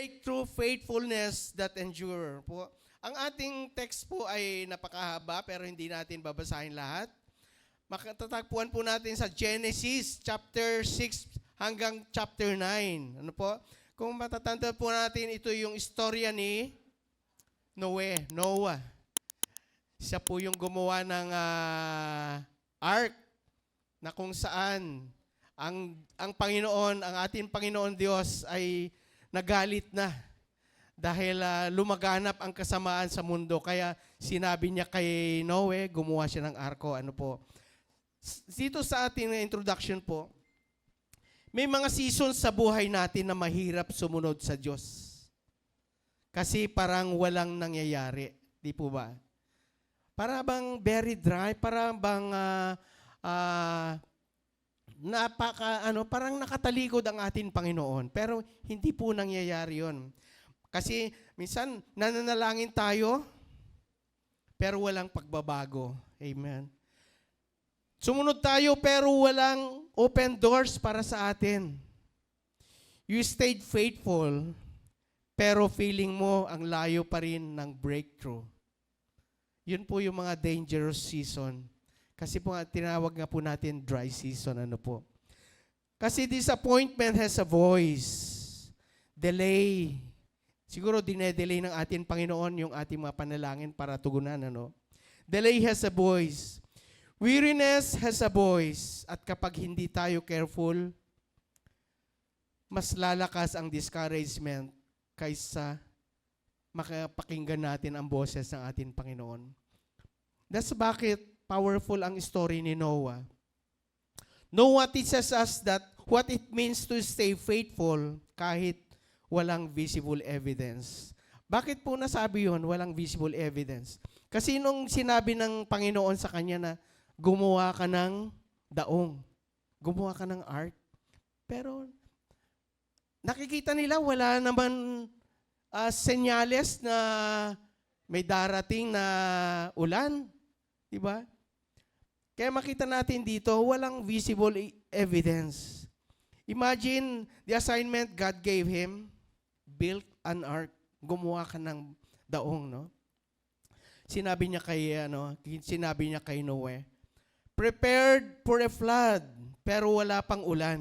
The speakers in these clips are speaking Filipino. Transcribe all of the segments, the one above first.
Breakthrough faithfulness that endure po. Ang ating text po ay napakahaba pero hindi natin babasahin lahat. Makatatagpuan po natin sa Genesis chapter 6 hanggang chapter 9. Ano po? Kung matatanda po natin, ito yung istorya ni Noah. Siya po yung gumawa ng ark na kung saan ang Panginoon, ang ating Panginoon Diyos ay nagalit na dahil lumaganap ang kasamaan sa mundo. Kaya sinabi niya kay Noe, gumawa siya ng arko. Ano po? Dito sa ating introduction po, may mga seasons sa buhay natin na mahirap sumunod sa Diyos. Kasi parang walang nangyayari. Di po ba? Para bang very dry, para bang parang nakatalikod ang ating Panginoon. Pero hindi po nangyayari yun. Kasi minsan nananalangin tayo, pero walang pagbabago. Amen. Sumunod tayo, pero walang open doors para sa atin. You stayed faithful, pero feeling mo ang layo pa rin ng breakthrough. Yun po yung mga dangerous season. Kasi po tinawag nga po natin dry season. Ano po? Kasi disappointment has a voice. Delay. Siguro dinedelay ng ating Panginoon yung ating mga panalangin para tugunan. Ano? Delay has a voice. Weariness has a voice. At kapag hindi tayo careful, mas lalakas ang discouragement kaysa makapakinggan natin ang boses ng ating Panginoon. That's bakit powerful ang story ni Noah. Noah teaches us that what it means to stay faithful kahit walang visible evidence. Bakit po nasabi yun, walang visible evidence? Kasi nung sinabi ng Panginoon sa kanya na gumawa ka ng daong, gumawa ka ng ark, pero nakikita nila wala naman senyales na may darating na ulan. Diba? Kaya makita natin dito, walang visible evidence. Imagine the assignment God gave him, build an ark, gumawa ka ng daong, no? Sinabi niya kay Noe, prepared for a flood, pero wala pang ulan.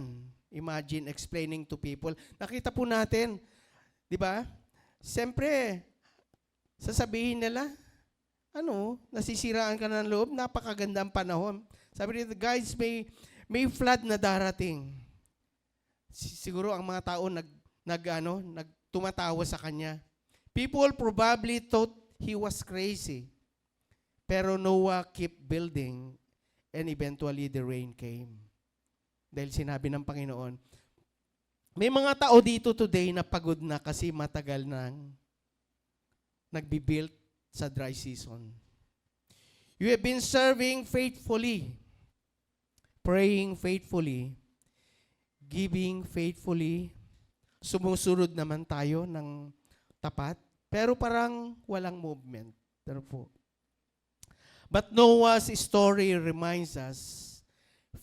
Imagine explaining to people. Nakita po natin, di ba? Siyempre, sasabihin nila, nasisiraan ka ng loob, napakagandang panahon. Sabi nito, guys, may flood na darating. Siguro ang mga tao tumatawa sa kanya. People probably thought he was crazy. Pero Noah kept building and eventually the rain came. Dahil sinabi ng Panginoon, may mga tao dito today na pagod na kasi matagal nang nagbibuild sa dry season. You have been serving faithfully, praying faithfully, giving faithfully, sumusunod naman tayo ng tapat, pero parang walang movement. Pero po. But Noah's story reminds us,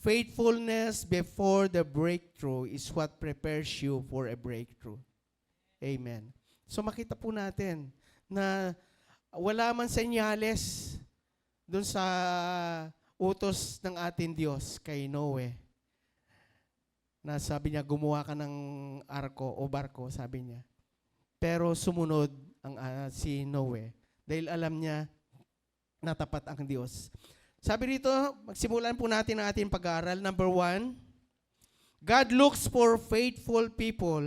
faithfulness before the breakthrough is what prepares you for a breakthrough. Amen. So makita po natin na wala man senyales doon sa utos ng ating Diyos kay Noe. Na sabi niya, gumawa ka ng arko o barko, sabi niya. Pero sumunod si Noe dahil alam niya na tapat ang Diyos. Sabi dito, magsimulan po natin ang ating pag-aaral. Number 1, God looks for faithful people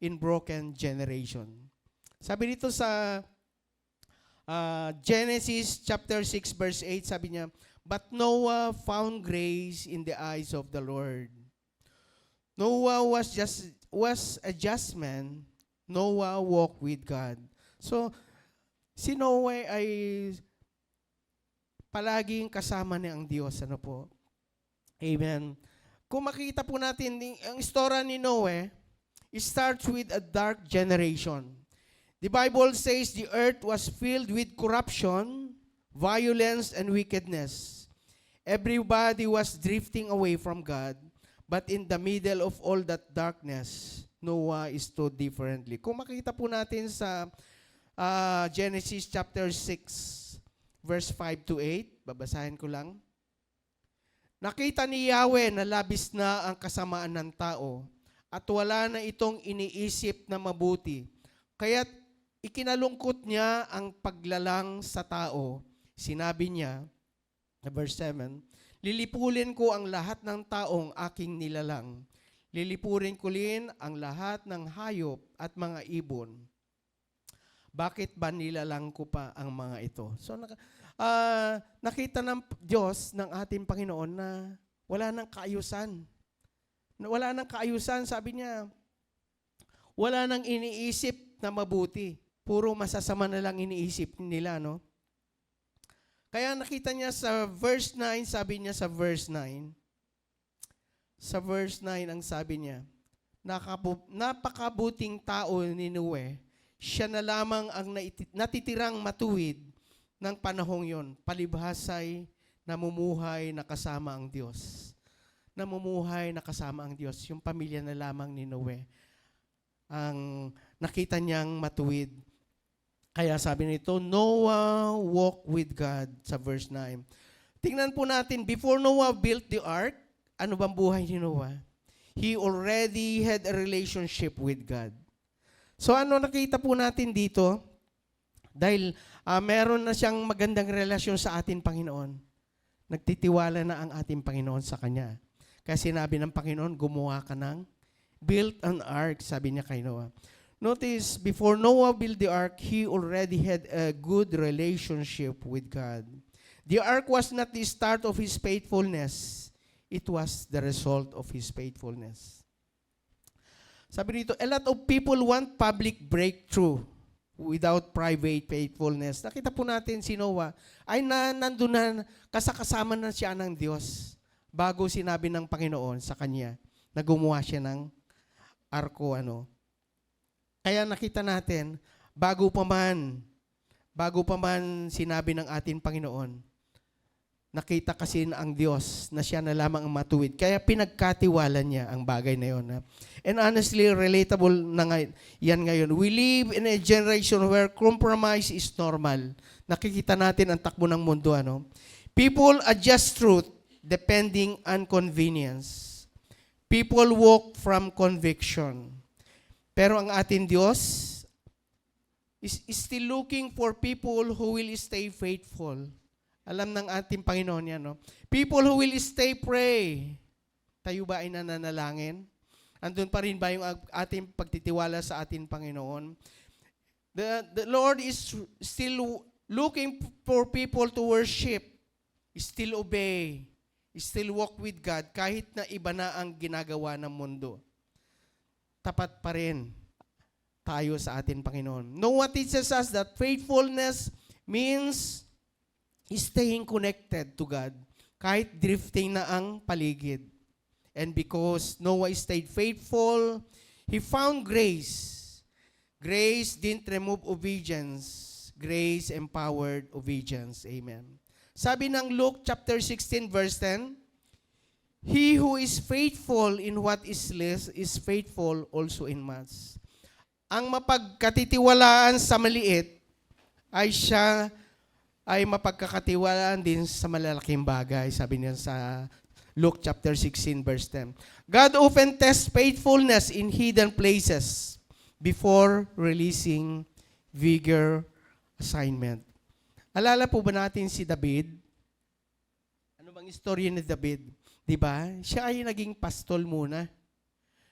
in broken generation. Sabi dito sa Genesis chapter 6 verse 8, sabi niya, but Noah found grace in the eyes of the Lord. Noah was a just man. Noah walked with God. So, si Noah ay palaging kasama niya ang Diyos. Ano po? Amen. Kung makita po natin, ang istorya ni Noah, it starts with a dark generation. The Bible says the earth was filled with corruption, violence, and wickedness. Everybody was drifting away from God, but in the middle of all that darkness, Noah is taught differently. Kung makita po natin sa Genesis chapter 6, verse 5 to 8, babasahin ko lang. Nakita ni Yahweh na labis na ang kasamaan ng tao at wala na itong iniisip na mabuti. Kaya't ikinalungkot niya ang paglalang sa tao. Sinabi niya, verse 7, lilipulin ko ang lahat ng taong aking nilalang. Lilipurin ko rin ang lahat ng hayop at mga ibon. Bakit ba nilalang ko pa ang mga ito? So, nakita ng Diyos, ng ating Panginoon, na wala nang kaayusan. Wala nang kaayusan, sabi niya, wala nang iniisip na mabuti. Puro masasama na lang iniisip nila, no? Kaya nakita niya sa verse 9, sabi niya sa verse 9, ang sabi niya, napakabuting tao ni Noe, siya na lamang ang natitirang matuwid ng panahong yon, palibhasay namumuhay na kasama ang Diyos. Namumuhay na kasama ang Diyos. Yung pamilya na lamang ni Noe ang nakita niyang matuwid. Kaya sabi nito, Noah walked with God sa verse 9. Tingnan po natin, before Noah built the ark, ano bang buhay ni Noah? He already had a relationship with God. So ano nakita po natin dito? Dahil meron na siyang magandang relasyon sa ating Panginoon. Nagtitiwala na ang ating Panginoon sa Kanya. Kaya sinabi ng Panginoon, gumawa ka ng built an ark, sabi niya kay Noah. Notice, before Noah built the ark, he already had a good relationship with God. The ark was not the start of his faithfulness. It was the result of his faithfulness. Sabi dito, a lot of people want public breakthrough without private faithfulness. Nakita po natin si Noah ay nandun na, kasama na siya ng Diyos bago sinabi ng Panginoon sa kanya na gumawa siya ng arko. Kaya nakita natin, bago pa man sinabi ng ating Panginoon, nakita kasi ang Diyos na siya na lamang ang matuwid. Kaya pinagkatiwala niya ang bagay na yun. And honestly, relatable na yan ngayon. We live in a generation where compromise is normal. Nakikita natin ang takbo ng mundo. People adjust truth depending on convenience. People walk from conviction. Pero ang ating Diyos is still looking for people who will stay faithful. Alam ng ating Panginoon yan, no? People who will stay pray. Tayo ba ay nananalangin? Andun pa rin ba yung ating pagtitiwala sa ating Panginoon? The Lord is still looking for people to worship, still obey, still walk with God, kahit na iba na ang ginagawa ng mundo. Tapat pa rin tayo sa ating Panginoon. Noah teaches us that faithfulness means staying connected to God, kahit drifting na ang paligid. And because Noah stayed faithful, he found grace. Grace didn't remove obedience. Grace empowered obedience. Amen. Sabi ng Luke chapter 16 verse 10, he who is faithful in what is less is faithful also in much. Ang mapagkatitiwalaan sa maliit ay siya ay mapagkakatiwalaan din sa malalaking bagay. Sabi niya sa Luke chapter 16 verse 10. God often tests faithfulness in hidden places before releasing bigger assignment. Alala po ba natin si David? Ano bang istorya ni David? Diba? Siya ay naging pastol muna.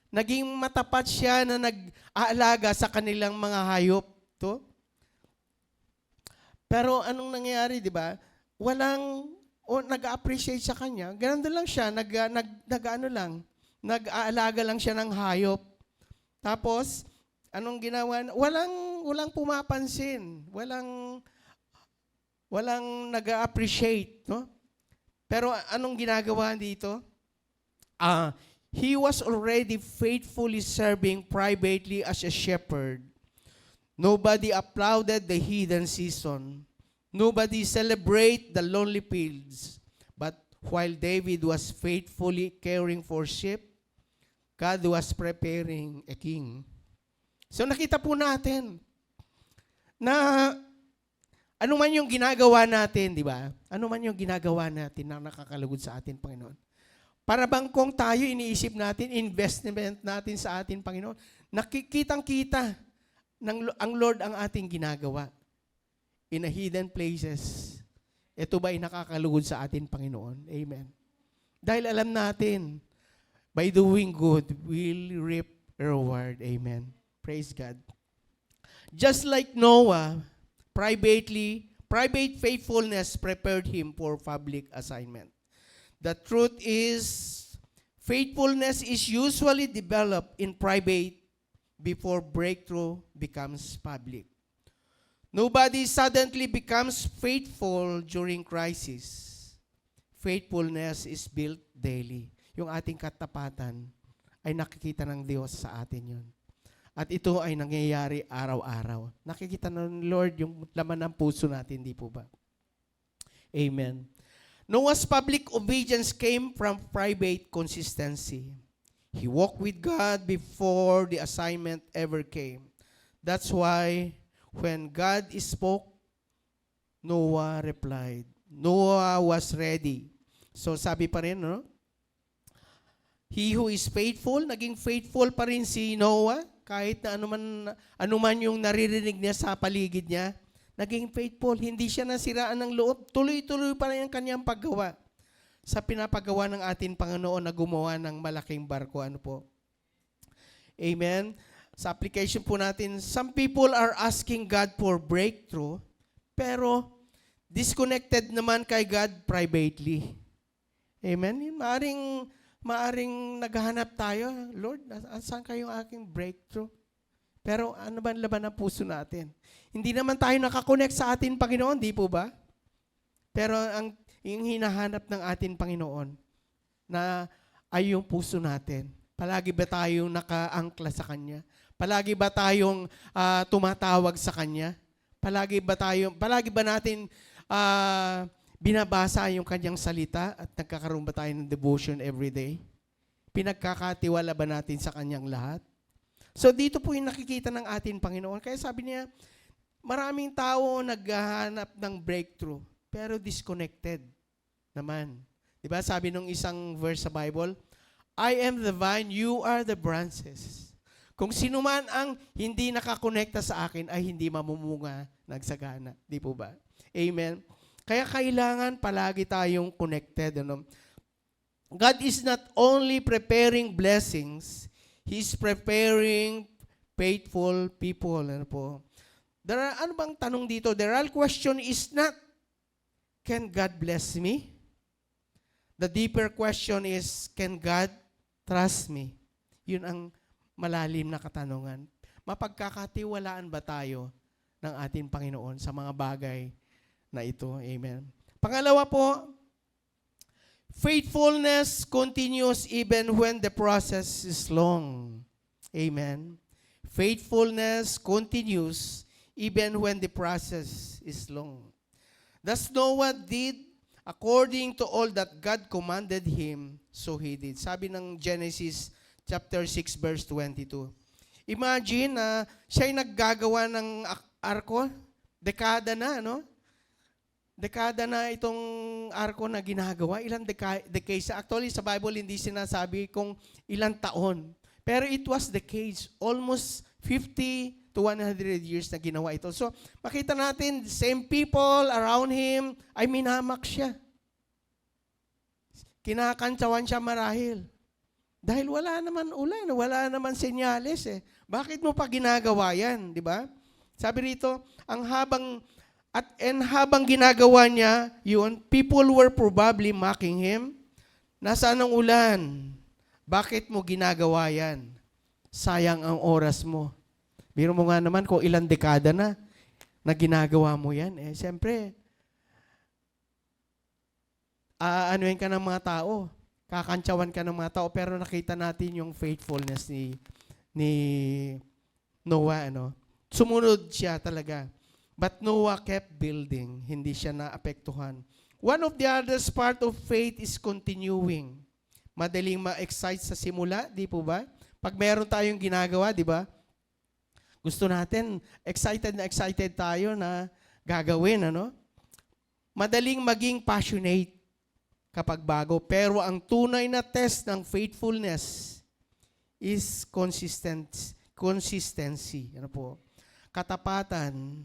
Naging matapat siya na nag-aalaga sa kanilang mga hayop. To? Pero anong nangyayari, diba? Nag-appreciate sa kanya. Ganun din lang siya, nag-aalaga lang siya ng hayop. Tapos, anong ginawa? Walang pumapansin. Walang nag-appreciate, no? Pero anong ginagawa dito? He was already faithfully serving privately as a shepherd. Nobody applauded the hidden season. Nobody celebrated the lonely fields. But while David was faithfully caring for sheep, God was preparing a king. So nakita po natin na ano man yung ginagawa natin, di ba? Ano man yung ginagawa natin na nakakalugod sa atin, Panginoon. Para bang kung tayo iniisip natin, investment natin sa atin, Panginoon, nakikitang-kita ang Lord ang ating ginagawa in a hidden places. Ito ba ay nakakalugod sa atin, Panginoon? Amen. Dahil alam natin, by doing good, we'll reap a reward. Amen. Praise God. Just like Noah, private faithfulness prepared him for public assignment. The truth is, faithfulness is usually developed in private before breakthrough becomes public. Nobody suddenly becomes faithful during crisis. Faithfulness is built daily. Yung ating katapatan ay nakikita ng Diyos sa atin yun. At ito ay nangyayari araw-araw. Nakikita ng Lord yung laman ng puso natin, di po ba? Amen. Noah's public obedience came from private consistency. He walked with God before the assignment ever came. That's why when God spoke, Noah replied. Noah was ready. So sabi pa rin, no? He who is faithful, naging faithful pa rin si Noah, kahit na anuman yung naririnig niya sa paligid niya, naging faithful. Hindi siya nasiraan ng loob. Tuloy-tuloy pa rin ang kanyang paggawa sa pinapagawa ng ating Panginoon na gumawa ng malaking barko. Ano po? Amen? Sa application po natin, some people are asking God for breakthrough, pero disconnected naman kay God privately. Amen? Maaring naghahanap tayo, Lord, saan kayong aking breakthrough? Pero ano ba ang laban ng puso natin? Hindi naman tayo nakakonect sa ating Panginoon, di po ba? Pero yung hinahanap ng ating Panginoon na ay yung puso natin. Palagi ba tayong nakaangkla sa Kanya? Palagi ba tayong tumatawag sa Kanya? Palagi ba natin binabasa yung Kanyang salita at nagkakaroon ba tayo ng devotion every day? Pinagkakatiwala ba natin sa Kanyang lahat? So dito po yung nakikita ng ating Panginoon. Kaya sabi niya, maraming tao naghahanap ng breakthrough, pero disconnected naman. Diba sabi nung isang verse sa Bible, I am the vine, you are the branches. Kung sino man ang hindi nakakonekta sa akin ay hindi mamumunga, nagsagana. Di po ba? Amen. Kaya kailangan palagi tayong connected. Ano? God is not only preparing blessings, He's preparing faithful people. Ano po? Ano bang tanong dito? The real question is not, can God bless me? The deeper question is, can God trust me? Yun ang malalim na katanungan. Mapagkakatiwalaan ba tayo ng ating Panginoon sa mga bagay na ito? Amen. Pangalawa po, faithfulness continues even when the process is long. Amen. Faithfulness continues even when the process is long. Thus Noah did according to all that God commanded him, so he did. Sabi ng Genesis chapter 6 verse 22. Imagine na siya'y naggagawa ng arko, dekada na, no? Dekada na itong arko na ginagawa. Ilang decades. Actually, sa Bible, hindi sinasabi kung ilang taon. Pero it was decades. Almost 50 to 100 years na ginawa ito. So, makita natin, same people around him, ay minamak siya. Kinakantsawan siya marahil. Dahil wala naman ulan, wala naman senyales eh. Bakit mo pa ginagawa yan, di ba? Sabi rito, habang ginagawa niya yun, people were probably mocking him. Nasaan ang ulan? Bakit mo ginagawa yan? Sayang ang oras mo. Biro mo nga naman kung ilang dekada na ginagawa mo yan. Eh, siyempre, aanuhin ka ng mga tao. Kakantsawan ka ng mga tao. Pero nakita natin yung faithfulness ni Noah. Ano? Sumunod siya talaga. But Noah kept building. Hindi siya naapektuhan. One of the others part of faith is continuing. madaling ma-excite sa simula, di po ba? Pag meron tayong ginagawa, di ba? Gusto natin, excited na excited tayo na gagawin, ano? Madaling maging passionate kapag bago. Pero ang tunay na test ng faithfulness is consistency. Ano po? Katapatan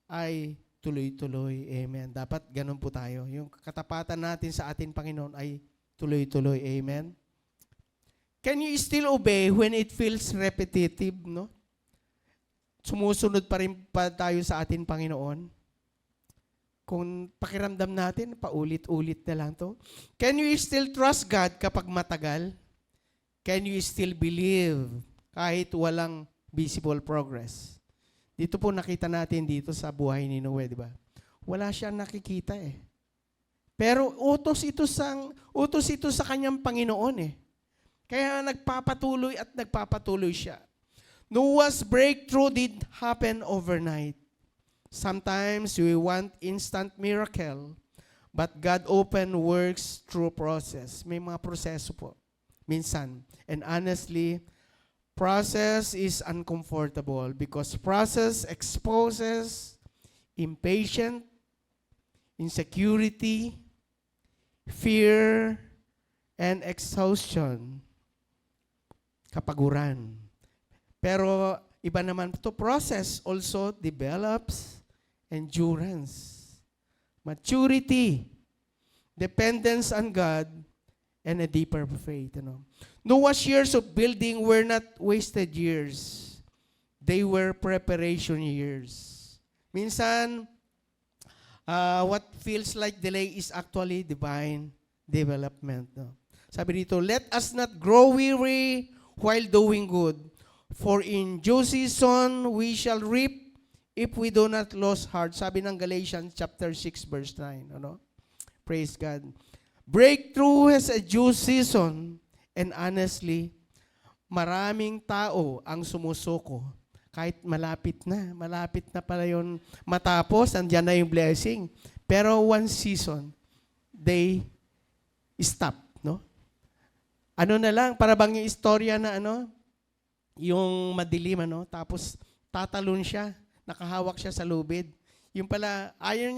ay tuloy-tuloy. Amen. Dapat ganun po tayo. Yung katapatan natin sa ating Panginoon ay tuloy-tuloy. Amen. Can you still obey when it feels repetitive, no? Sumusunod pa rin pa tayo sa ating Panginoon. Kung pakiramdam natin, paulit-ulit na lang to. Can you still trust God kapag matagal? Can you still believe kahit walang visible progress? Dito po nakita natin dito sa buhay ni Noe, di ba? Wala siyang nakikita eh. Pero utos ito sa kanyang Panginoon eh. Kaya nagpapatuloy at nagpapatuloy siya. Noah's breakthrough did happen overnight. Sometimes we want instant miracle, but God often works through process. May mga proseso po, minsan. And honestly, process is uncomfortable because process exposes impatience, insecurity, fear, and exhaustion. Kapaguran. Pero iba naman to process also develops endurance, maturity, dependence on God, and a deeper faith. Noah's years of building were not wasted years. They were preparation years. Minsan, what feels like delay is actually divine development. No? Sabi dito, let us not grow weary while doing good. For in due season we shall reap if we do not lose heart. Sabi ng Galatians chapter 6 verse 9. Ano? Praise God. Breakthrough has a due season, and honestly, maraming tao ang sumusuko. Kahit malapit na pala yun matapos, andyan na yung blessing. Pero one season, they stop. No? Ano na lang, para bang yung istorya na yung madilim, tapos tatalon siya, nakahawak siya sa lubid. Yung pala, ayaw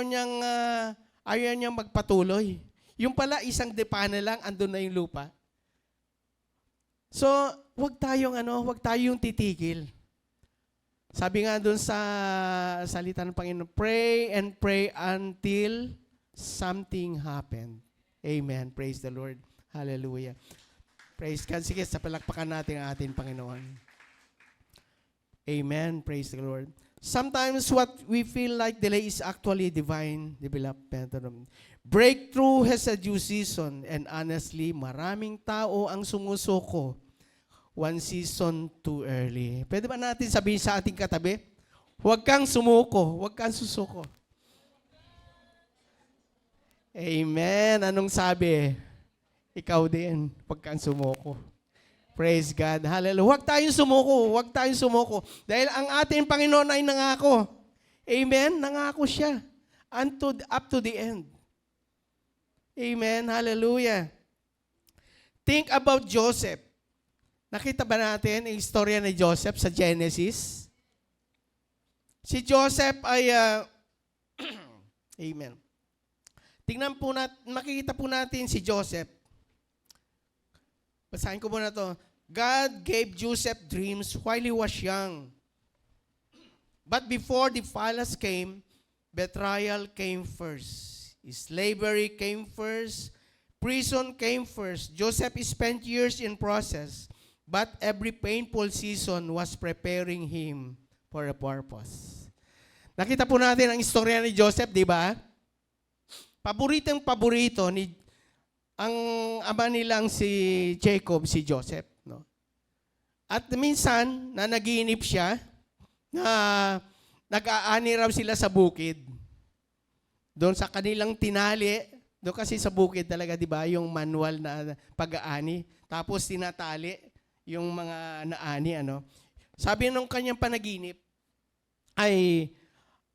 niyang magpatuloy. Yung pala, isang depa na lang, andun na yung lupa. So, wag tayong titigil. Sabi nga doon sa salita ng Panginoon, pray and pray until something happen. Amen. Praise the Lord. Hallelujah. Praise God. Sige, sa palakpakan natin ang ating Panginoon. Amen. Praise the Lord. Sometimes what we feel like delay is actually divine development. Breakthrough has a due season, and honestly, maraming tao ang sumusuko one season too early. Pwede ba natin sabihin sa ating katabi? Huwag kang sumuko, huwag kang susuko. Amen. Anong sabi? Ikaw din, huwag kang sumuko. Praise God. Hallelujah. Huwag tayong sumuko. Dahil ang ating Panginoon ay nangako. Amen? Nangako siya. Up to the end. Amen? Hallelujah. Think about Joseph. Nakita ba natin ang istorya ni Joseph sa Genesis? Si Joseph ay, amen. Tingnan po natin, makikita po natin si Joseph. Basahin ko muna to. God gave Joseph dreams while he was young. But before the palace came, betrayal came first. Slavery came first. Prison came first. Joseph spent years in process, but every painful season was preparing him for a purpose. Nakita po natin ang istorya ni Joseph, di ba? Paborito ni ang ama nilang si Jacob, si Joseph. No? At minsan, na naginip siya, na nag-aani raw sila sa bukid. Doon sa kanilang tinali, doon kasi sa bukid talaga, di ba, yung manual na pag-aani. Tapos tinatali yung mga naani. Sabi nung kanyang panaginip, ay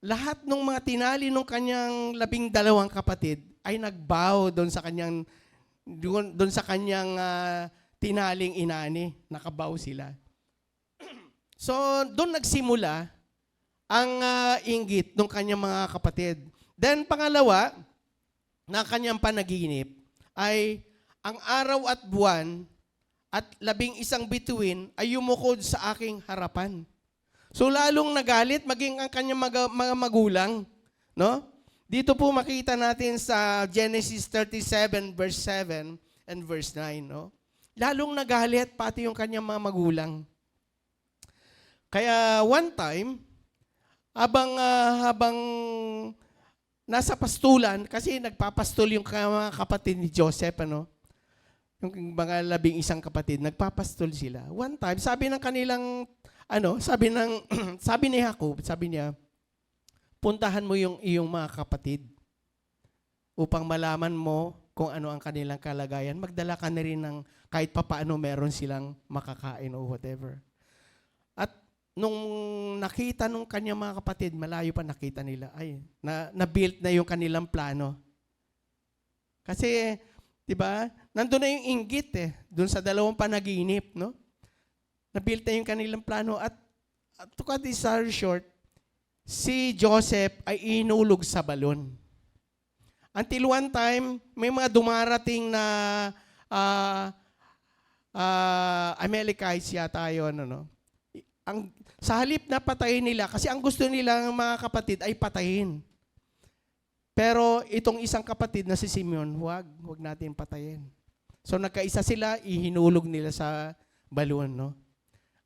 lahat ng mga tinali ng kanyang 12 kapatid ay nagbow doon sa kanyang doon sa kanyang tinaling inani, nakabaw sila. So, doon nagsimula ang inggit ng kanyang mga kapatid. Then, pangalawa, na kanyang panaginip ay ang araw at buwan at 11 bituin ay yumukod sa aking harapan. So, lalong nagalit, maging ang kanyang mga magulang. No? Dito po makita natin sa Genesis 37, verse 7 and verse 9. No? Lalong nagalit, pati yung kanyang mga magulang. Kaya one time, habang nasa pastulan, kasi nagpapastol yung mga kapatid ni Joseph, ano? Yung mga 11 kapatid, nagpapastol sila. One time, sabi ng kanilang, sabi ni Jacob, sabi niya, puntahan mo yung iyong mga kapatid upang malaman mo kung ano ang kanilang kalagayan. Magdala ka na rin ng kahit papaano meron silang makakain o whatever. At nung nakita nung kanyang mga kapatid, malayo pa nakita nila, ay, na-built na yung kanilang plano. Kasi, di ba, nandun na yung inggit dun sa dalawang panaginip, no? Na-built na yung kanilang plano at to cut this story short, si Joseph ay inulog sa balon. Until one time, may mga dumarating na Amalekites yata yun, no? Sa halip na patayin nila, kasi ang gusto nila ng mga kapatid ay patayin. Pero itong isang kapatid na si Simeon, huwag natin patayin. So nagkaisa sila, ihinulog nila sa balon, no?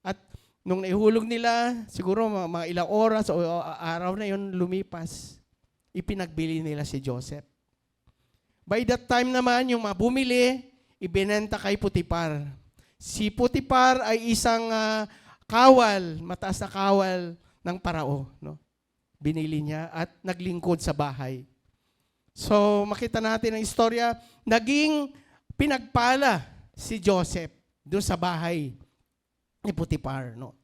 At nung naihulog nila, siguro mga ilang oras o araw na yun lumipas, ipinagbili nila si Joseph. By that time naman, yung mga bumili, ibinenta kay Potiphar. Si Potiphar ay isang kawal, mataas na kawal ng parao. No? Binili niya at naglingkod sa bahay. So, makita natin ang istorya, naging pinagpala si Joseph doon sa bahay ni Potiphar. No?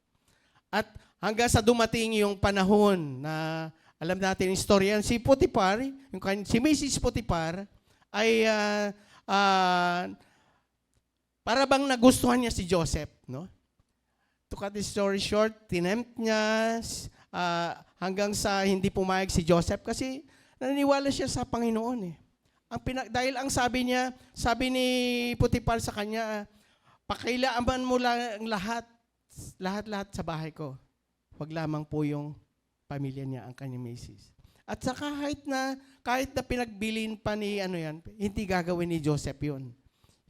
At hanggang sa dumating yung panahon na alam natin ang istorya, si Potiphar, si Mrs. Potiphar, ay para bang nagustuhan niya si Joseph. No? To cut the story short, tinempt niya hanggang sa hindi pumayag si Joseph kasi naniniwala siya sa Panginoon. Dahil ang sabi ni Potiphar sa kanya, pakailaman mo lang lahat sa bahay ko. Huwag lamang po yung pamilya niya, ang kanyang misis. At sa kahit na pinagbilin pa ni hindi gagawin ni Joseph yun.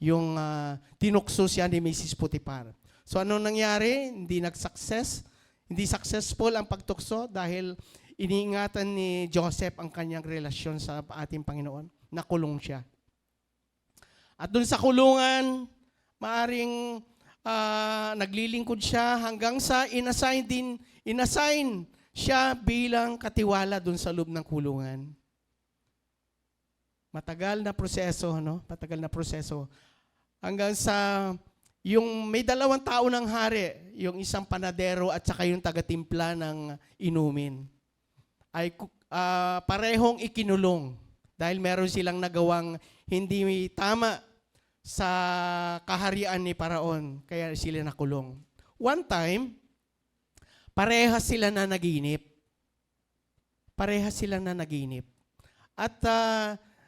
Yung tinukso siya ni Mrs. Potiphar. So anong nangyari? Hindi successful ang pagtukso dahil iniingatan ni Joseph ang kanyang relasyon sa ating Panginoon. Nakulong siya. At dun sa kulungan, maaring naglilingkod siya hanggang sa inassign siya bilang katiwala dun sa loob ng kulungan. Matagal na proseso, no? Matagal na proseso. Hanggang sa yung may 2 tao ng hari, yung isang panadero at saka yung taga-timpla ng inumin, ay parehong ikinulong dahil meron silang nagawang hindi tama sa kaharian ni Paraon, kaya sila nakulong. One time, parehas sila na naginip. At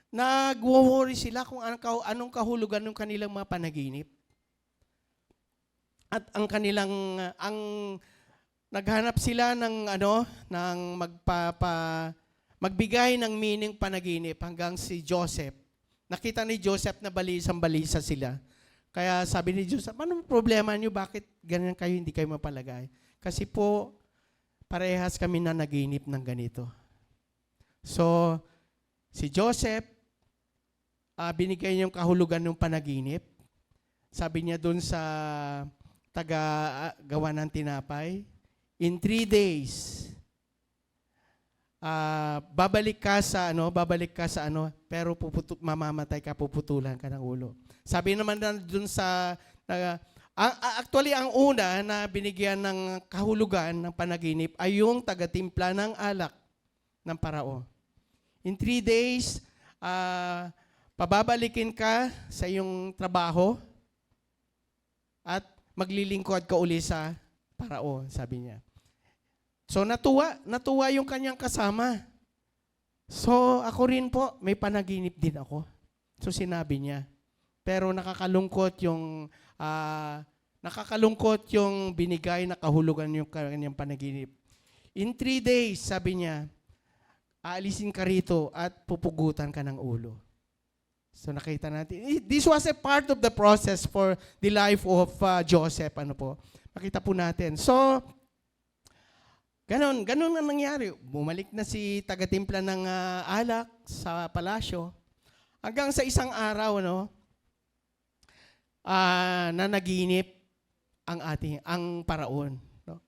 nag-worry sila kung anong kahulugan ng kanilang mga panaginip. At naghanap sila ng magbigay ng meaning panaginip hanggang si Joseph. Nakita ni Joseph na balisang-balisa sila. Kaya sabi ni Joseph, anong problema niyo? Bakit ganyan kayo, hindi kayo mapalagay? Kasi po, parehas kami na naginip ng ganito. So, si Joseph, binigay niya yung kahulugan ng panaginip. Sabi niya doon sa taga-gawa ng tinapay, in 3 days, babalik ka sa pero mamamatay ka, puputulan ka ng ulo. Sabi naman doon sa actually, ang una na binigyan ng kahulugan ng panaginip ay yung taga-timpla ng alak ng parao. In 3 days, pababalikin ka sa iyong trabaho at maglilingkod ka uli sa Paraon, sabi niya. So natuwa yung kanyang kasama. So ako rin po, may panaginip din ako. So sinabi niya. Pero nakakalungkot yung binigay na kahulugan yung kanyang panaginip. In 3 days, sabi niya, aalisin ka rito at pupugutan ka ng ulo. So nakita natin, this was a part of the process for the life of Joseph. Makita po natin. So, ganun ang nangyari. Bumalik na si taga-timpla ng alak sa palasyo. Hanggang sa isang araw, nanaginip ang Paraon. No?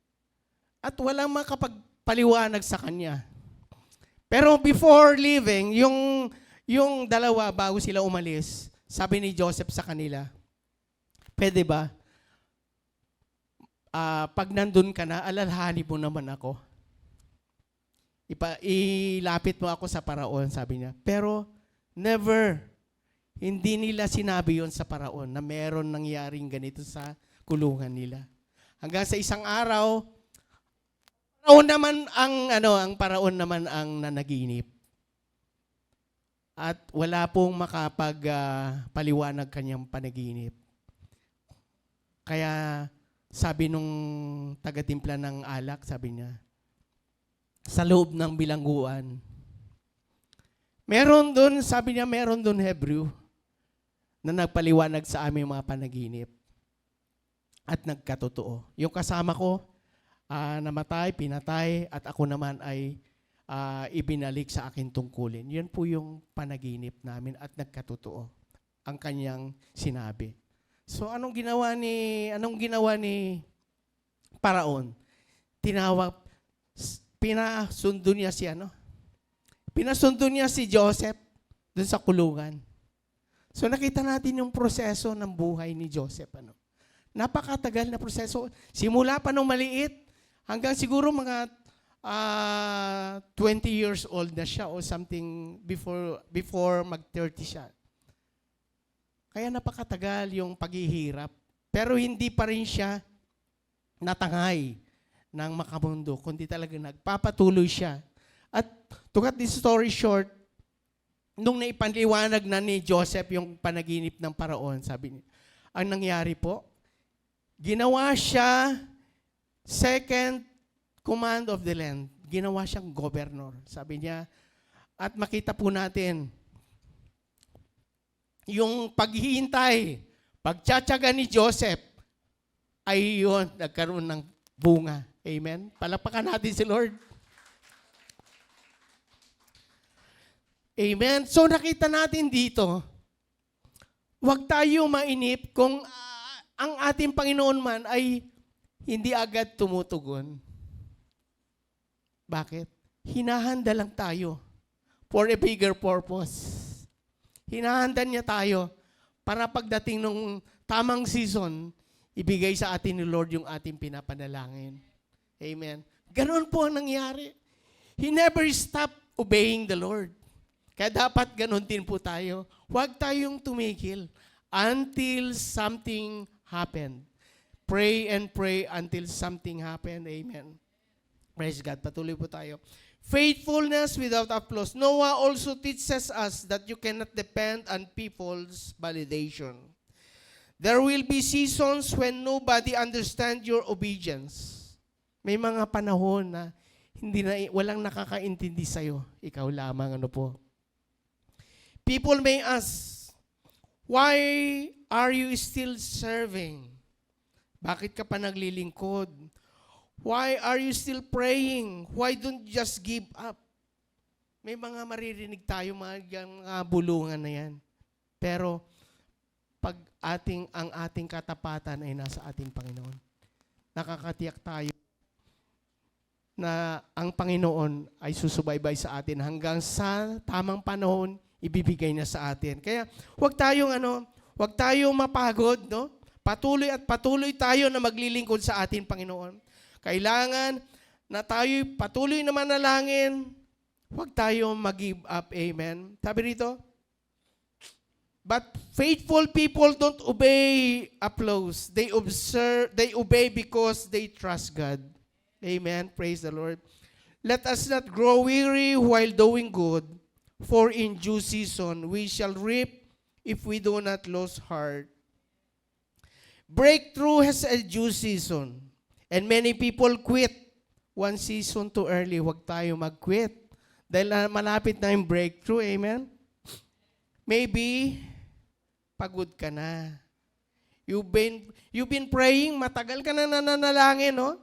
At walang makapagpaliwanag sa kanya. Pero before leaving, yung dalawa bago sila umalis, sabi ni Joseph sa kanila, pwede ba? Pag nandun ka na, alalhani mo naman ako. Ilapit mo ako sa Paraon, sabi niya. Pero never, hindi nila sinabi yon sa Paraon na meron nangyaring ganito sa kulungan nila. Hanggang sa isang araw, ang Paraon naman ang nanaginip. At wala pong makapagpaliwanag kanyang panaginip. Kaya sabi nung taga-timpla ng alak, sabi niya, sa loob ng bilangguan, meron doon Hebrew, na nagpaliwanag sa aming mga panaginip. At nagkatotoo. Yung kasama ko, namatay, pinatay, at ako naman ay ibinalik sa akin tungkulin. Yan po yung panaginip namin at nagkatotoo ang kanyang sinabi. So anong ginawa ni Paraon? Pinasundo niya si Joseph dun sa kulungan. So nakita natin yung proseso ng buhay ni Joseph. Napakatagal na proseso. Simula pa nung maliit hanggang siguro mga 20 years old na siya or something before mag-30 siya. Kaya napakatagal yung paghihirap. Pero hindi pa rin siya natangay ng makamundo, kundi talaga nagpapatuloy siya. At to cut this story short, nung naipaliwanag na ni Joseph yung panaginip ng Paraon, sabi niya, ang nangyari po, ginawa siya second command of the land. Ginawa siyang governor. Sabi niya, at makita po natin, yung paghihintay, pagtsatsaga ni Joseph, ay yun, nagkaroon ng bunga. Amen? Palapakan natin si Lord. Amen? So nakita natin dito, huwag tayo mainip kung ang ating Panginoon man ay hindi agad tumutugon. Bakit? Hinahanda lang tayo for a bigger purpose. Hinahanda niya tayo para pagdating ng tamang season, ibigay sa atin ni Lord yung ating pinapanalangin. Amen. Ganon po ang nangyari. He never stopped obeying the Lord. Kaya dapat ganon din po tayo. Huwag tayong tumigil until something happened. Pray and pray until something happened. Amen. Praise God. Patuloy po tayo. Faithfulness without applause. Noah also teaches us that you cannot depend on people's validation. There will be seasons when nobody understands your obedience. May mga panahon na walang nakakaintindi sa'yo. Ikaw lamang, People may ask, why are you still serving? Bakit ka pa naglilingkod? Why are you still praying? Why don't you just give up? May mga maririnig tayo, mga bulungan na yan. Pero, pag ang ating katapatan ay nasa ating Panginoon, nakakatiyak tayo na ang Panginoon ay susubaybay sa atin hanggang sa tamang panahon, ibibigay niya sa atin. Kaya, huwag tayong mapagod, Patuloy tayo na maglilingkod sa ating Panginoon. Kailangan na tayo patuloy na manalangin. Huwag tayo mag-give up. Amen. Sabi rito, But faithful people don't obey applause. They obey because they trust God. Amen. Praise the Lord. Let us not grow weary while doing good, for in due season we shall reap if we do not lose heart. Breakthrough has a due season, and many people quit one season too early. Huwag tayo mag-quit. Dahil malapit na yung breakthrough. Amen? Maybe, pagod ka na. You've been praying, matagal ka na nananalangin, no?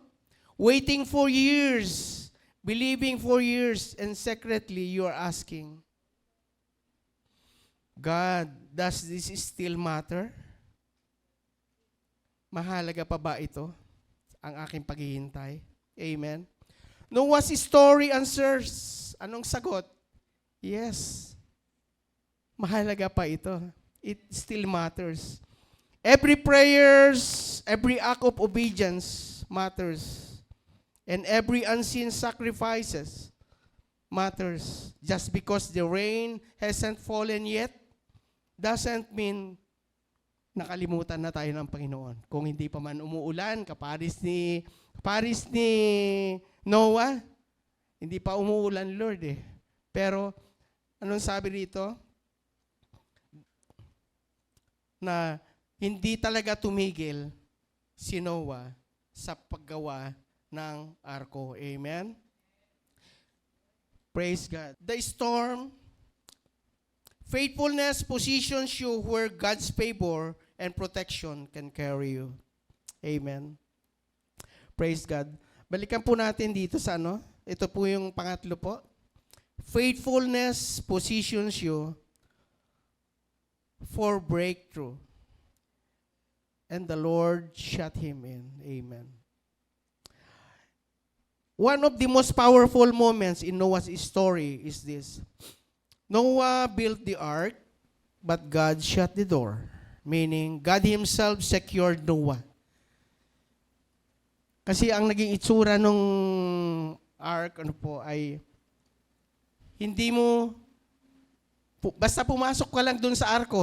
Waiting for years. Believing for years, and secretly you are asking, God, does this still matter? Mahalaga pa ba ito? Ang aking paghihintay. Amen. Noah's story answers. Anong sagot? Yes. Mahalaga pa ito. It still matters. Every prayers, every act of obedience matters. And every unseen sacrifices matters. Just because the rain hasn't fallen yet, doesn't mean nakalimutan na tayo ng Panginoon. Kung hindi pa man umuulan, kaparis ni Noah, hindi pa umuulan, Lord eh. Pero, anong sabi rito? Na hindi talaga tumigil si Noah sa paggawa ng arko. Amen? Praise God. The storm, faithfulness positions you where God's favor and protection can carry you. Amen. Praise God. Balikan po natin dito sa ano. Ito po yung pangatlo po. Faithfulness positions you for breakthrough. And the Lord shut him in. Amen. One of the most powerful moments in Noah's story is this. Noah built the ark, but God shut the door. Meaning, God Himself secured Noah. Kasi ang naging itsura nung ark, ay hindi mo, basta pumasok ka lang dun sa arko,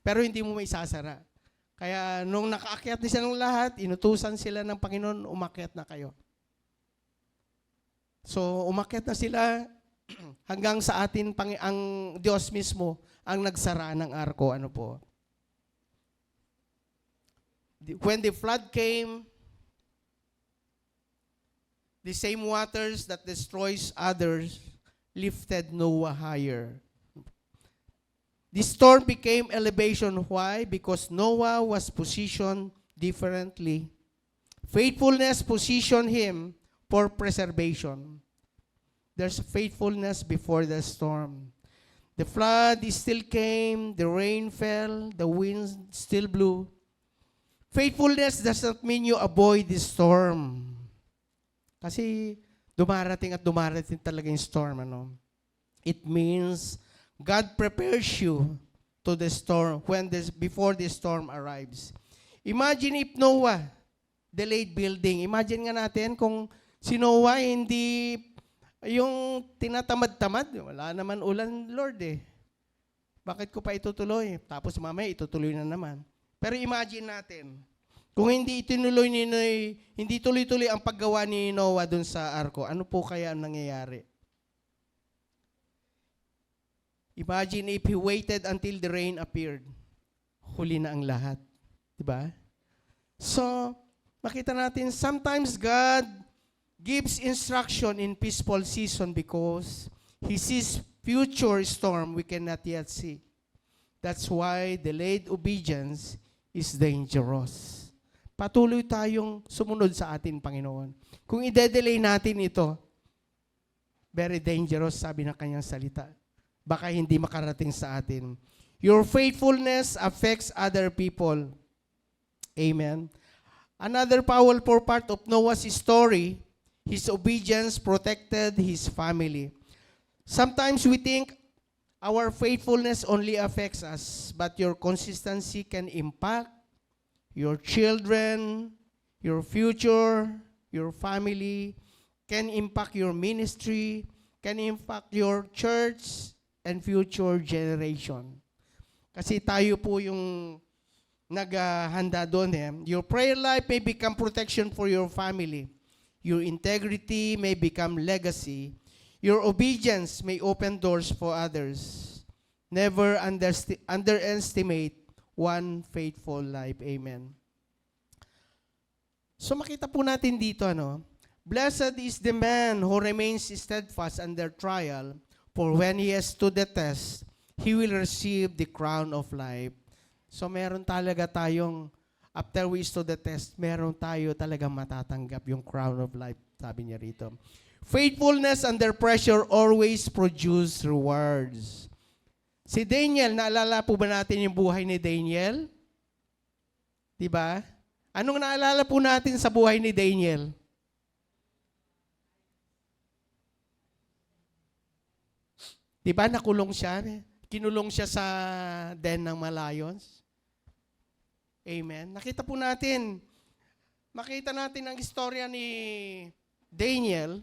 pero hindi mo may sasara. Kaya nung nakaakyat na siya ng lahat, inutusan sila ng Panginoon, umakyat na kayo. So, umakyat na sila hanggang sa atin, ang Diyos mismo, ang nagsara ng arko. When the flood came, the same waters that destroys others lifted Noah higher. The storm became elevation. Why? Because Noah was positioned differently. Faithfulness positioned him for preservation. There's faithfulness before the storm. The flood still came, the rain fell, the wind still blew. Faithfulness does not mean you avoid the storm. Kasi dumarating talaga yung storm. It means God prepares you to the storm before the storm arrives. Imagine if Noah delayed building. Imagine nga natin kung si Noah hindi yung tinatamad-tamad. Wala naman ulan, Lord eh. Bakit ko pa itutuloy? Tapos mamaya itutuloy na naman. Pero imagine natin, kung hindi hindi tuloy-tuloy ang paggawa ni Noah dun sa arko, ano po kaya ang nangyayari? Imagine if he waited until the rain appeared. Huli na ang lahat. Diba? So, makita natin, sometimes God gives instruction in peaceful season because He sees future storm we cannot yet see. That's why delayed obedience is dangerous. Patuloy tayong sumunod sa atin, Panginoon. Kung i-delay natin ito, very dangerous, sabi ng kanyang salita. Baka hindi makarating sa atin. Your faithfulness affects other people. Amen. Another powerful part of Noah's story, his obedience protected his family. Sometimes we think our faithfulness only affects us, but your consistency can impact your children, your future, your family, can impact your ministry, can impact your church and future generation. Kasi tayo po yung naghahanda doon. Your prayer life may become protection for your family. Your integrity may become legacy. Your obedience may open doors for others. Never underestimate one faithful life. Amen. So makita po natin dito, Blessed is the man who remains steadfast under trial, for when he has stood the test, he will receive the crown of life. So meron talaga tayong, after we stood the test, meron tayo talagang matatanggap yung crown of life, sabi niya rito. Faithfulness under pressure always produce rewards. Si Daniel, naalala po ba natin yung buhay ni Daniel? Diba? Anong naalala po natin sa buhay ni Daniel? Diba nakulong siya? Kinulong siya sa den ng lions. Amen. Nakita po natin, makita natin ang istorya ni Daniel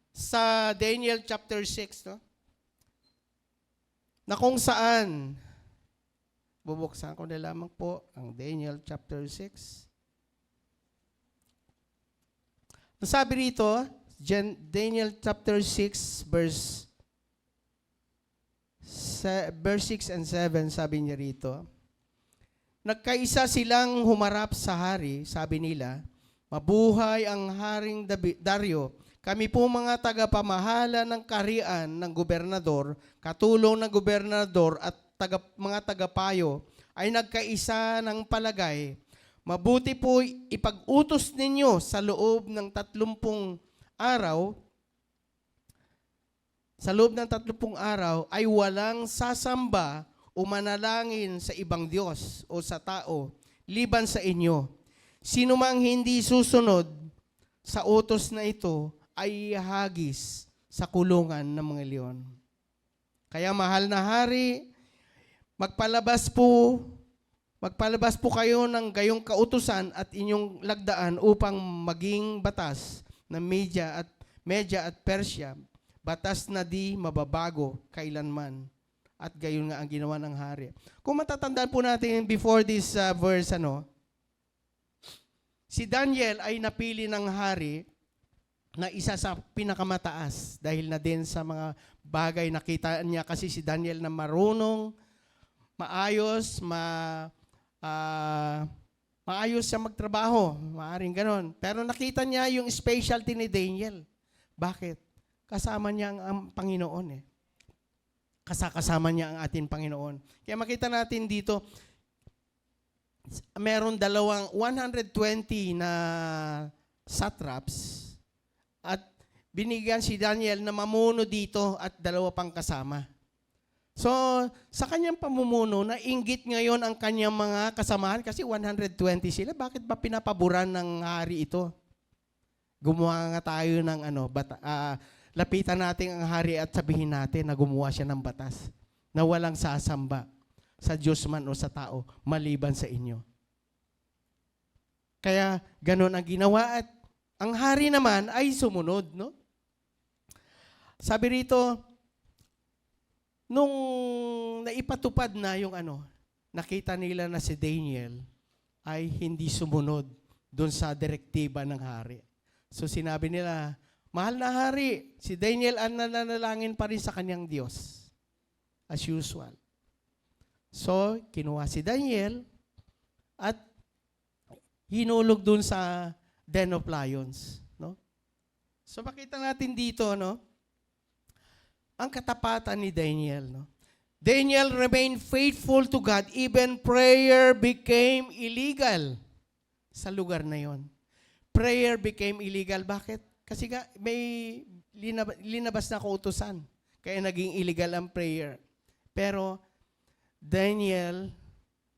sa Daniel chapter 6, na kung saan, bubuksan ko na lamang po ang Daniel chapter 6. Nasabi rito, Daniel chapter 6 verse 6 and 7, sabi niya rito, nagkaisa silang humarap sa hari, sabi nila, mabuhay ang Haring Dario. Kami po mga tagapamahala ng kaharian ng gobernador, katulong ng gobernador at mga tagapayo ay nagkaisa ng palagay. Mabuti po ipag-utos ninyo sa loob ng 30 araw, ay walang sasamba o manalangin sa ibang Diyos o sa tao, liban sa inyo. Sino mang hindi susunod sa utos na ito ay ihagis sa kulungan ng mga leon. Kaya mahal na hari, magpalabas po kayo ng gayong kautusan at inyong lagdaan upang maging batas ng Media at Persia, batas na di mababago kailanman. At gayon nga ang ginawa ng hari. Kung matatandaan po natin before this verse, si Daniel ay napili ng hari na isa sa pinakamataas dahil na din sa mga bagay nakita niya kasi si Daniel na marunong, maayos, maayos siya magtrabaho, maaring ganon. Pero nakita niya yung specialty ni Daniel. Bakit? Kasama niya ang Panginoon Kasama niya ang ating Panginoon. Kaya makita natin dito, meron 120 na satraps at binigyan si Daniel na mamuno dito at 2 pang kasama. So, sa kanyang pamumuno, nainggit ngayon ang kanyang mga kasamahan kasi 120 sila. Bakit ba pinapaboran ng hari ito? Gumawa nga tayo ng lapitan natin ang hari at sabihin natin na gumawa siya ng batas na walang sasamba sa Diyos man o sa tao maliban sa inyo. Kaya ganun ang ginawa at ang hari naman ay sumunod, Sabi rito, nung naipatupad na yung nakita nila na si Daniel ay hindi sumunod doon sa direktiba ng hari. So sinabi nila, mahal na hari, si Daniel ang nananalangin pa rin sa kanyang Diyos. As usual. So, kinuha si Daniel at hinulog dun sa den of lions. So, makita natin dito, ang katapatan ni Daniel. Daniel remained faithful to God. Even prayer became illegal sa lugar na yon. Prayer became illegal. Bakit? Kasi may linabas na kautusan. Kaya naging illegal ang prayer. Pero Daniel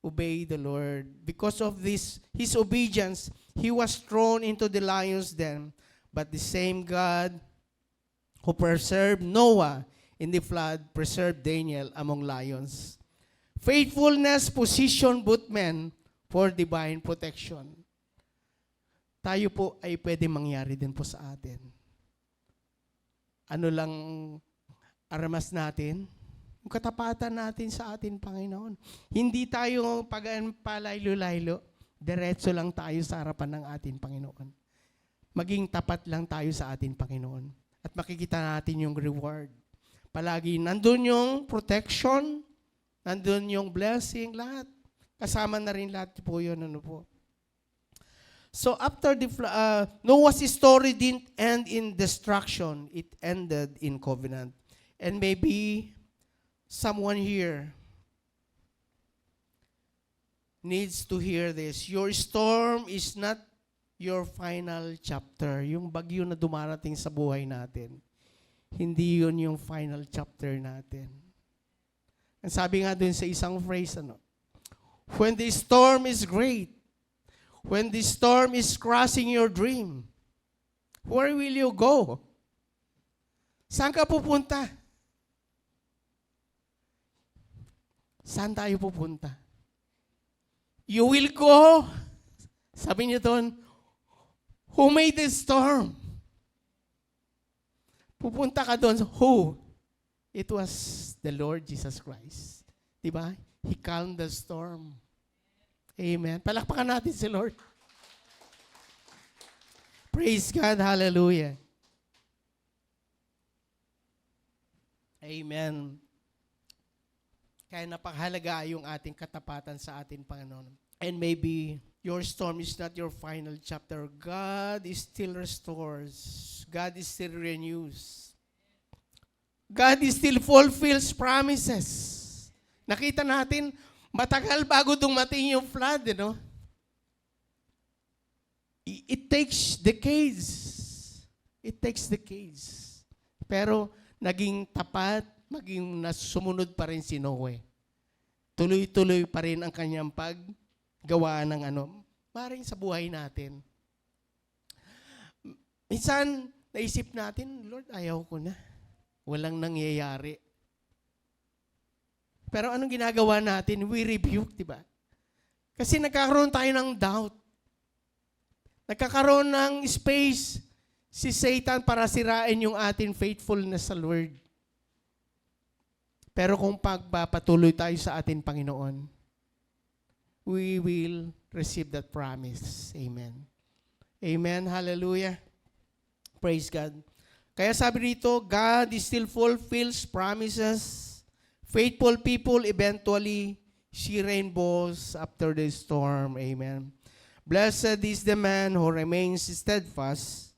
obeyed the Lord. Because of his obedience, he was thrown into the lion's den. But the same God who preserved Noah in the flood preserved Daniel among lions. Faithfulness positioned both men for divine protection. Tayo po ay pwede mangyari din po sa atin. Ano lang aramas natin? Yung katapatan natin sa atin, Panginoon. Hindi tayo palaylo-laylo. Diretso lang tayo sa harapan ng atin, Panginoon. Maging tapat lang tayo sa atin, Panginoon. At makikita natin yung reward. Palagi nandun yung protection, nandun yung blessing, lahat. Kasama na rin lahat po yun. Ano po. So after Noah's story didn't end in destruction. It ended in covenant. And maybe someone here needs to hear this. Your storm is not your final chapter. Yung bagyo na dumarating sa buhay natin, hindi yun yung final chapter natin. Ang sabi nga dun sa isang phrase, when the storm is great, when the storm is crushing your dream, where will you go? Saan ka pupunta? Saan tayo pupunta? You will go. Sabi niyo doon, who made the storm? Pupunta ka doon, who? It was the Lord Jesus Christ. Diba? He calmed the storm. Amen. Palakpakan natin si Lord. Praise God. Hallelujah. Amen. Kaya napakahalaga yung ating katapatan sa ating Panginoon. And maybe your storm is not your final chapter. God is still restores. God is still renews. God is still fulfills promises. Nakita natin, matagal bago dumating yung flood, It takes decades. It takes decades. Pero naging tapat, maging nasumunod pa rin si Noe. Tuloy-tuloy pa rin ang kanyang paggawa ng maring sa buhay natin. Minsan, naisip natin, Lord, ayaw ko na. Walang nangyayari. Pero anong ginagawa natin? We rebuke, di ba? Kasi nagkakaroon tayo ng doubt. Nagkakaroon ng space si Satan para sirain yung ating faithfulness sa Lord. Pero kung pagpapatuloy tayo sa ating Panginoon, we will receive that promise. Amen. Amen. Hallelujah. Praise God. Kaya sabi dito, God still fulfills promises. Faithful people eventually see rainbows after the storm. Amen. Blessed is the man who remains steadfast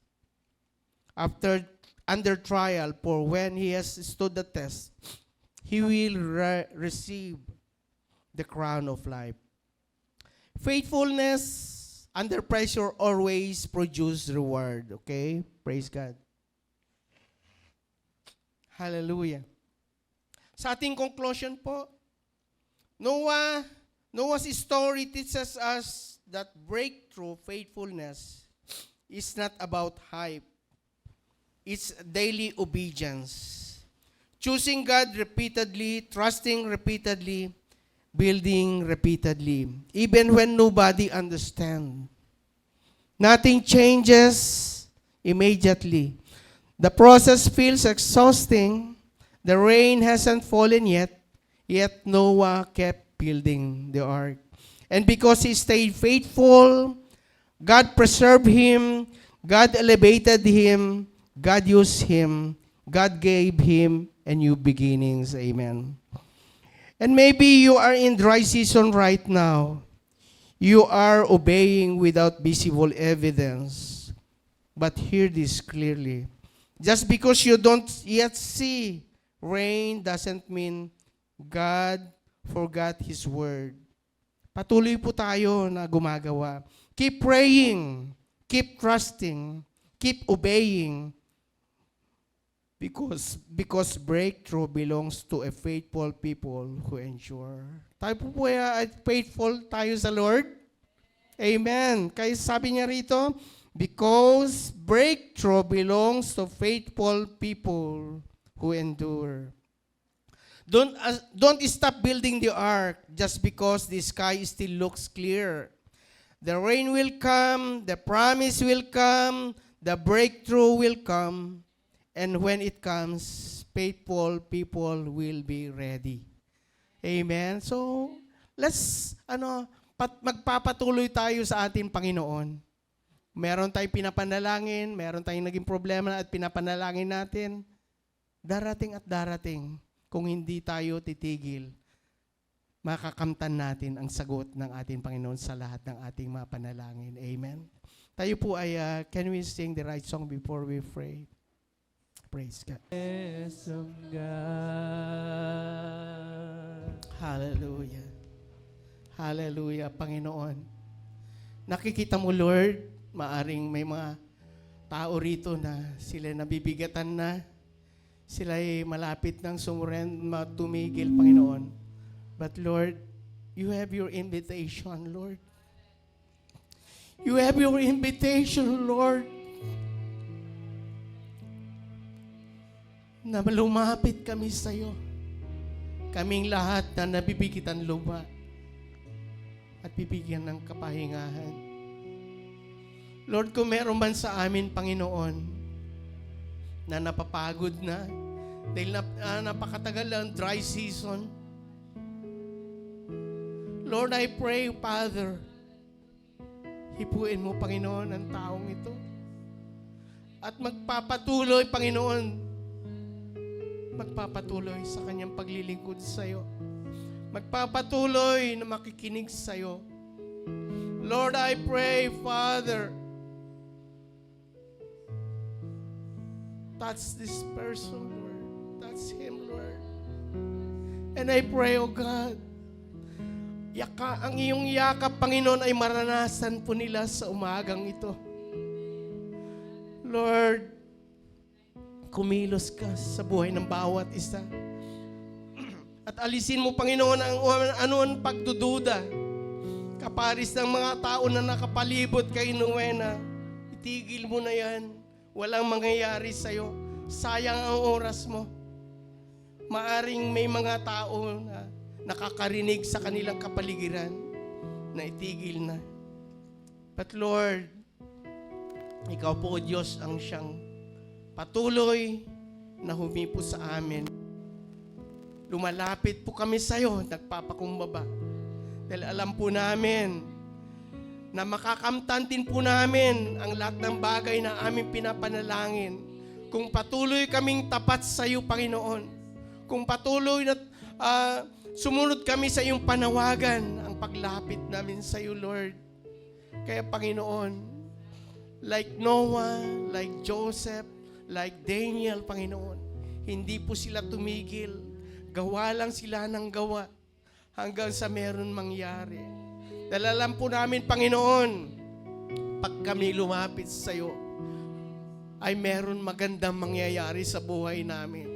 under trial, for when he has stood the test, he will receive the crown of life. Faithfulness under pressure always produces reward. Okay? Praise God. Hallelujah. Sa ating conclusion po, Noah's story teaches us that breakthrough faithfulness is not about hype. It's daily obedience. Choosing God repeatedly, trusting repeatedly, building repeatedly, even when nobody understands. Nothing changes immediately. The process feels exhausting. The rain hasn't fallen yet Noah kept building the ark. And because he stayed faithful, God preserved him, God elevated him, God used him, God gave him a new beginnings. Amen. And maybe you are in dry season right now. You are obeying without visible evidence. But hear this clearly. Just because you don't yet see rain doesn't mean God forgot His word. Patuloy po tayo na gumagawa. Keep praying, keep trusting, keep obeying. Because breakthrough belongs to a faithful people who endure. Tayo po ay faithful tayo sa Lord. Amen. Kaya sabi niya rito, because breakthrough belongs to faithful people who endure. Don't stop building the ark just because the sky still looks clear. The rain will come, the promise will come, the breakthrough will come. And when it comes, faithful people will be ready. Amen? So, let's, magpapatuloy tayo sa ating Panginoon. Meron tayong pinapanalangin, meron tayong naging problema at pinapanalangin natin. Darating at darating, kung hindi tayo titigil, makakamtan natin ang sagot ng ating Panginoon sa lahat ng ating mga panalangin. Amen? Tayo po ay, can we sing the right song before we pray? Praise God. Yes, of God. Hallelujah. Hallelujah, Panginoon. Nakikita mo, Lord, maaring may mga tao rito na sila nabibigatan na, sila ay malapit ng tumigil, Panginoon. But Lord, you have your invitation, Lord. You have your invitation, Lord, na lumapit kami sa iyo. Kaming lahat na nabibigitan luma at bibigyan ng kapahingahan. Lord, kung meron man sa amin, Panginoon, na napapagod na, dahil napakatagal ang dry season, Lord, I pray, Father, hipuin mo, Panginoon, ang taong ito. At magpapatuloy, Panginoon, magpapatuloy sa kanyang paglilingkod sa iyo. Magpapatuloy na makikinig sa iyo. Lord, I pray, Father, touch this person, Lord. Touch him, Lord. And I pray, O God, ang iyong yakap, Panginoon, ay maranasan po nila sa umagang ito. Lord, kumilos ka sa buhay ng bawat isa. At alisin mo, Panginoon, ang anuan pagdududa. Kaparis ng mga tao na nakapalibot kay Nuena, itigil mo na yan. Walang mangyayari sa'yo. Sayang ang oras mo. Maaring may mga tao na nakakarinig sa kanilang kapaligiran na itigil na. But Lord, ikaw po, Diyos, ang siyang patuloy na humipo sa amin. Lumalapit po kami sa iyo, nagpapakumbaba. Dahil alam po namin na makakamtan din po namin ang lahat ng bagay na aming pinapanalangin. Kung patuloy kaming tapat sa iyo, Panginoon. Kung patuloy na sumunod kami sa iyong panawagan, ang paglapit namin sa iyo, Lord. Kaya, Panginoon, like Noah, like Joseph, like Daniel, Panginoon, hindi po sila tumigil. Gawa lang sila ng gawa hanggang sa meron mangyari. Dahil alam po namin, Panginoon, pag kami lumapit sa iyo, ay meron magandang mangyayari sa buhay namin.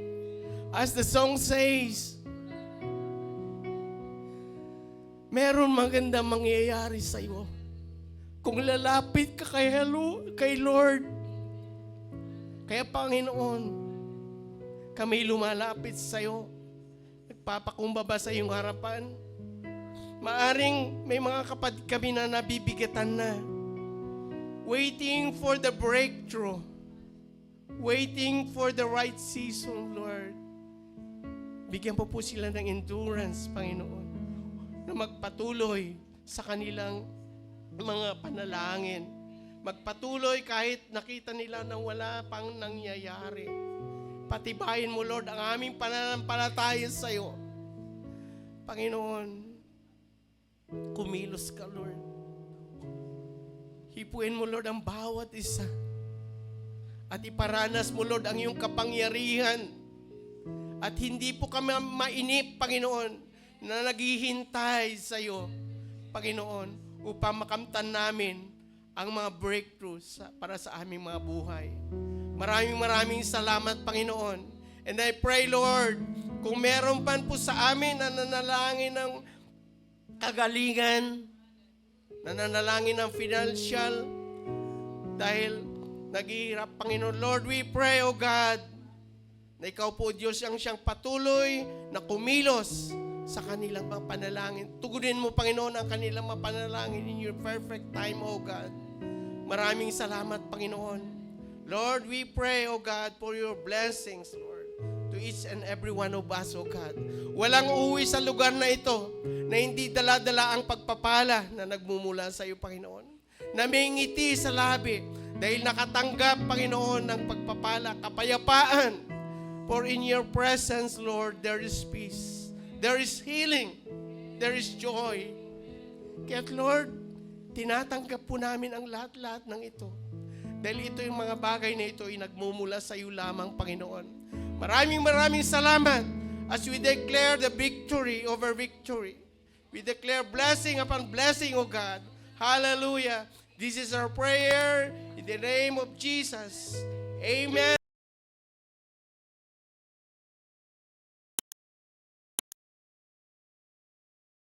As the song says, meron magandang mangyayari sa iyo. Kung lalapit ka kay Lord. Kaya, Panginoon, kami lumalapit sa iyo. Nagpapakumbaba sa iyong harapan. Maaring may mga kapatid kami na nabibigatan na. Waiting for the breakthrough. Waiting for the right season, Lord. Bigyan po sila ng endurance, Panginoon, na magpatuloy sa kanilang mga panalangin. Magpatuloy kahit nakita nila na wala pang nangyayari. Patibayin mo, Lord, ang aming pananampalataya sa iyo. Panginoon, kumilos ka, Lord. Hipuin mo, Lord, ang bawat isa. At iparanas mo, Lord, ang iyong kapangyarihan. At hindi po kami mainip, Panginoon, na naghihintay sa iyo, Panginoon, upang makamtan namin ang mga breakthroughs para sa aming mga buhay. Maraming salamat, Panginoon. And I pray, Lord, kung meron pa po sa amin na nanalangin ng kagalingan, nananalangin ng financial, dahil naghihirap, Panginoon. Lord, we pray, O God, na ikaw po, Diyos, ang siyang patuloy na kumilos sa kanilang mga panalangin. Tugunin mo, Panginoon, ang kanilang mga panalangin in your perfect time, O God. Maraming salamat, Panginoon. Lord, we pray, O God, for your blessings, Lord, to each and every one of us, O God. Walang uuwi sa lugar na ito na hindi dala-dala ang pagpapala na nagmumula sa iyo, Panginoon. Na may ngiti sa labi dahil nakatanggap, Panginoon, ng pagpapala, kapayapaan. For in your presence, Lord, there is peace. There is healing. There is joy. Kaya, Lord, tinatanggap po namin ang lahat-lahat ng ito. Dahil ito yung mga bagay na ito ay nagmumula sa iyo lamang, Panginoon. Maraming salamat as we declare the victory over victory. We declare blessing upon blessing, O God. Hallelujah. This is our prayer in the name of Jesus. Amen.